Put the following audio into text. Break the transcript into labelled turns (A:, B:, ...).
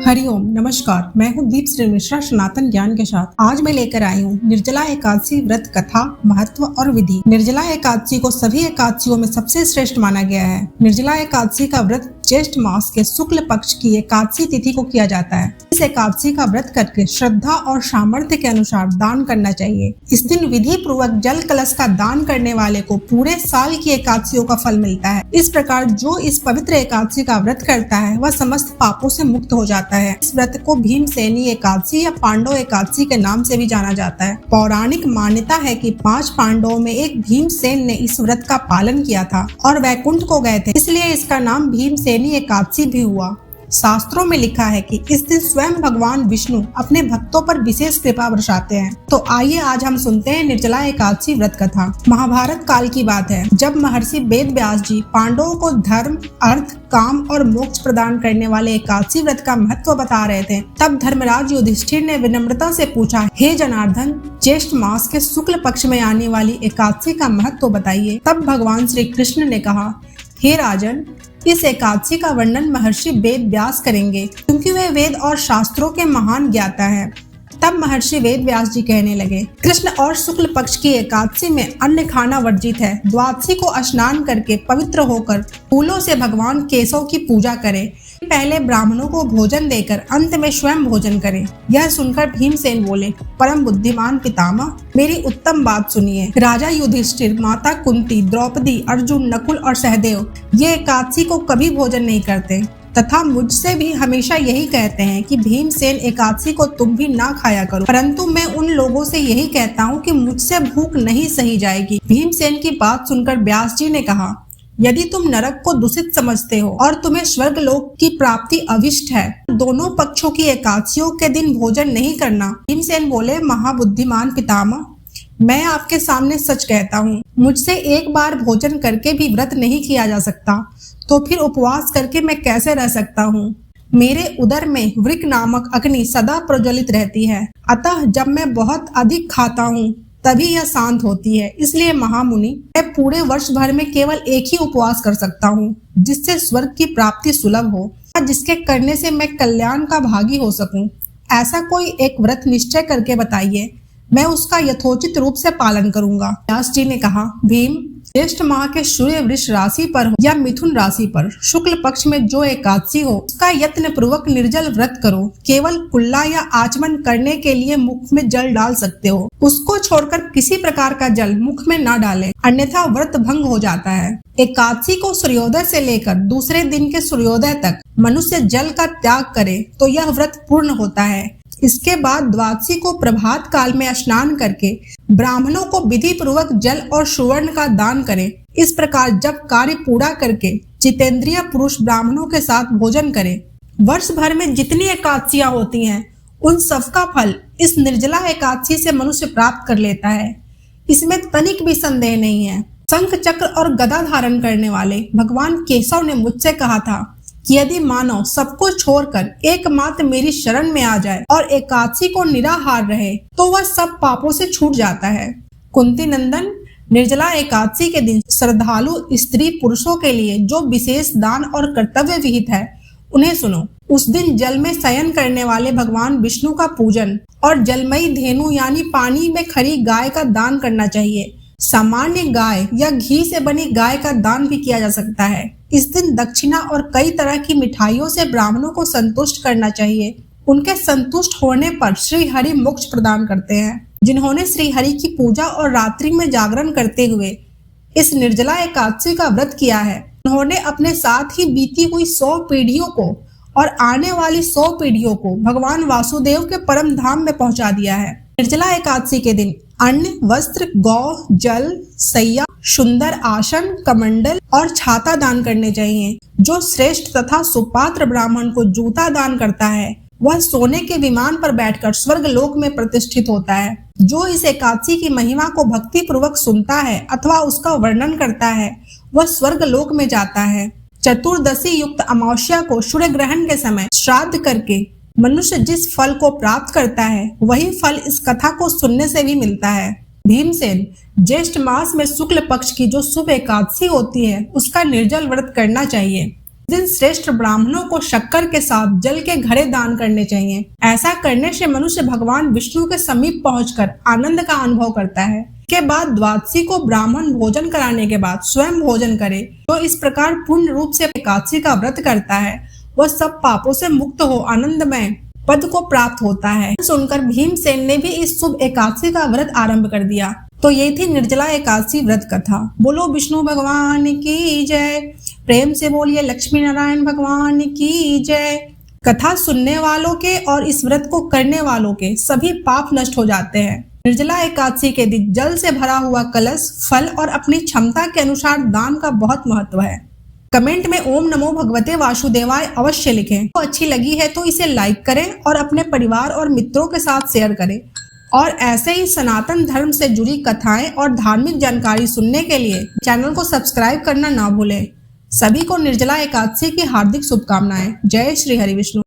A: हरिओम नमस्कार। मैं हूँ दीप श्री मिश्रा सनातन ज्ञान के साथ। आज मैं लेकर आई हूँ निर्जला एकादशी व्रत कथा, महत्व और विधि। निर्जला एकादशी को सभी एकादशियों में सबसे श्रेष्ठ माना गया है। निर्जला एकादशी का व्रत ज्येष्ठ मास के शुक्ल पक्ष की एकादशी तिथि को किया जाता है। इस एकादशी का व्रत करके श्रद्धा और सामर्थ्य के अनुसार दान करना चाहिए। इस दिन विधि पूर्वक जल कलश का दान करने वाले को पूरे साल की एकादशियों का फल मिलता है। इस प्रकार जो इस पवित्र एकादशी का व्रत करता है वह समस्त पापों से मुक्त हो जाता है। इस व्रत को भीमसेनी एकादशी या पांडव एकादशी के नाम से भी जाना जाता है। पौराणिक मान्यता है कि 5 पांडवों में एक भीमसेन ने इस व्रत का पालन किया था और वैकुंठ को गए थे, इसलिए इसका नाम भीमसेनी एकादशी भी हुआ। शास्त्रों में लिखा है कि इस दिन स्वयं भगवान विष्णु अपने भक्तों पर विशेष कृपा बरसाते हैं। तो आइए आज हम सुनते हैं निर्जला एकादशी व्रत कथा। महाभारत काल की बात है, जब महर्षि वेद व्यास जी पांडवों को धर्म, अर्थ, काम और मोक्ष प्रदान करने वाले एकादशी व्रत का महत्व बता रहे थे, तब धर्मराज युधिष्ठिर ने विनम्रता से पूछा, हे जनार्दन, ज्येष्ठ मास के शुक्ल पक्ष में आने वाली एकादशी का महत्व बताइए। तब भगवान श्री कृष्ण ने कहा, हे राजन, इस एकादशी का वर्णन महर्षि वेद व्यास करेंगे, क्योंकि वे वेद और शास्त्रों के महान ज्ञाता हैं। तब महर्षि वेद व्यास जी कहने लगे, कृष्ण और शुक्ल पक्ष की एकादशी में अन्न खाना वर्जित है। द्वादशी को स्नान करके पवित्र होकर फूलों से भगवान केशव की पूजा करें। पहले ब्राह्मणों को भोजन देकर अंत में स्वयं भोजन करें। यह सुनकर भीमसेन बोले, परम बुद्धिमान पितामह, मेरी उत्तम बात सुनिए। राजा युधिष्ठिर, माता कुंती, द्रौपदी, अर्जुन, नकुल और सहदेव ये एकादशी को कभी भोजन नहीं करते तथा मुझसे भी हमेशा यही कहते हैं कि भीमसेन एकादशी को तुम भी ना खाया करो, परंतु मैं उन लोगों से यही कहता हूँ कि मुझसे भूख नहीं सही जाएगी। भीमसेन की बात सुनकर व्यास जी ने कहा, यदि तुम नरक को दूषित समझते हो और तुम्हें स्वर्ग लोक की प्राप्ति अभिष्ट है, दोनों पक्षों की एकादशियों के दिन भोजन नहीं करना। भीमसेन बोले, महाबुद्धिमान पितामह, मैं आपके सामने सच कहता हूँ, मुझसे एक बार भोजन करके भी व्रत नहीं किया जा सकता, तो फिर उपवास करके मैं कैसे रह सकता हूँ। मेरे उदर में वृक नामक अग्नि सदा प्रज्वलित रहती है, अतः जब मैं बहुत अधिक खाता हूँ तभी यह शांत होती है। इसलिए महामुनि, मैं पूरे वर्ष भर में केवल एक ही उपवास कर सकता हूँ, जिससे स्वर्ग की प्राप्ति सुलभ हो और जिसके करने से मैं कल्याण का भागी हो सकूं। ऐसा कोई एक व्रत निश्चय करके बताइए, मैं उसका यथोचित रूप से पालन करूंगा। व्यास जी ने कहा, भीम, ज्येष्ठ माह के सूर्य वृष राशि पर हो या मिथुन राशि पर शुक्ल पक्ष में जो एकादशी हो, उसका यत्न पूर्वक निर्जल व्रत करो। केवल कुल्ला या आचमन करने के लिए मुख में जल डाल सकते हो, उसको छोड़कर किसी प्रकार का जल मुख में न डालें, अन्यथा व्रत भंग हो जाता है। एकादशी को सूर्योदय से लेकर दूसरे दिन के सूर्योदय तक मनुष्य जल का त्याग करे तो यह व्रत पूर्ण होता है। इसके बाद द्वादशी को प्रभात काल में स्नान करके ब्राह्मणों को विधि पूर्वक जल और सुवर्ण का दान करें। इस प्रकार जब कार्य पूरा करके जितेंद्रिय पुरुष ब्राह्मणों के साथ भोजन करें। वर्ष भर में जितनी एकादशियां होती हैं, उन सबका फल इस निर्जला एकादशी से मनुष्य प्राप्त कर लेता है। इसमें तनिक भी संदेह नहीं है। शंख चक्र और गदा धारण करने वाले भगवान केशव ने मुझसे कहा था कि यदि मानव सबको छोड़कर एकमात्र मेरी शरण में आ जाए और एकादशी को निराहार रहे तो वह सब पापों से छूट जाता है। कुंती नंदन, निर्जला एकादशी के दिन श्रद्धालु स्त्री पुरुषों के लिए जो विशेष दान और कर्तव्य विहित है, उन्हें सुनो। उस दिन जल में शयन करने वाले भगवान विष्णु का पूजन और जलमयी धेनु यानी पानी में खड़ी गाय का दान करना चाहिए। सामान्य गाय या घी से बनी गाय का दान भी किया जा सकता है। इस दिन दक्षिणा और कई तरह की मिठाइयों से ब्राह्मणों को संतुष्ट करना चाहिए। उनके संतुष्ट होने पर श्री हरि मोक्ष प्रदान करते हैं। जिन्होंने श्री हरि की पूजा और रात्रि में जागरण करते हुए इस निर्जला एकादशी का व्रत किया है, उन्होंने अपने साथ ही बीती हुई 100 पीढ़ियों को और आने वाली 100 पीढ़ियों को भगवान वासुदेव के परम धाम में पहुंचा दिया है। निर्जला एकादशी के दिन अन्न, वस्त्र, गौ, जल, सैया, सुंदर आसन, कमंडल और छाता दान करने चाहिए। जो श्रेष्ठ तथा सुपात्र ब्राह्मण को जूता दान करता है, वह सोने के विमान पर बैठकर स्वर्ग लोक में प्रतिष्ठित होता है। जो इस एकादशी की महिमा को भक्ति पूर्वक सुनता है अथवा उसका वर्णन करता है, वह स्वर्ग लोक में जाता है। चतुर्दशी युक्त अमावस्या को सूर्य ग्रहण के समय श्राद्ध करके मनुष्य जिस फल को प्राप्त करता है, वही फल इस कथा को सुनने से भी मिलता है। भीमसेन, ज्येष्ठ मास में शुक्ल पक्ष की जो शुभ एकादशी होती है, उसका निर्जल व्रत करना चाहिए। इस दिन श्रेष्ठ ब्राह्मणों को शक्कर के साथ जल के घड़े दान करने चाहिए। ऐसा करने से मनुष्य भगवान विष्णु के समीप पहुंचकर आनंद का अनुभव करता है। के बाद द्वादशी को ब्राह्मण भोजन कराने के बाद स्वयं भोजन करे। तो इस प्रकार पूर्ण रूप से एकादशी का व्रत करता है वह सब पापों से मुक्त हो आनंदमय पद को प्राप्त होता है। सुनकर भीमसेन ने भी इस शुभ एकादशी का व्रत आरंभ कर दिया। तो ये थी निर्जला एकादशी व्रत कथा। बोलो विष्णु भगवान की जय। प्रेम से बोलिए लक्ष्मी नारायण भगवान की जय। कथा सुनने वालों के और इस व्रत को करने वालों के सभी पाप नष्ट हो जाते हैं। निर्जला एकादशी के दिन जल से भरा हुआ कलश, फल और अपनी क्षमता के अनुसार दान का बहुत महत्व है। कमेंट में ओम नमो भगवते वासुदेवाय अवश्य लिखें। तो अच्छी लगी है तो इसे लाइक करें और अपने परिवार और मित्रों के साथ शेयर करें। और ऐसे ही सनातन धर्म से जुड़ी कथाएं और धार्मिक जानकारी सुनने के लिए चैनल को सब्सक्राइब करना ना भूलें। सभी को निर्जला एकादशी की हार्दिक शुभकामनाएं। जय श्री हरि विष्णु।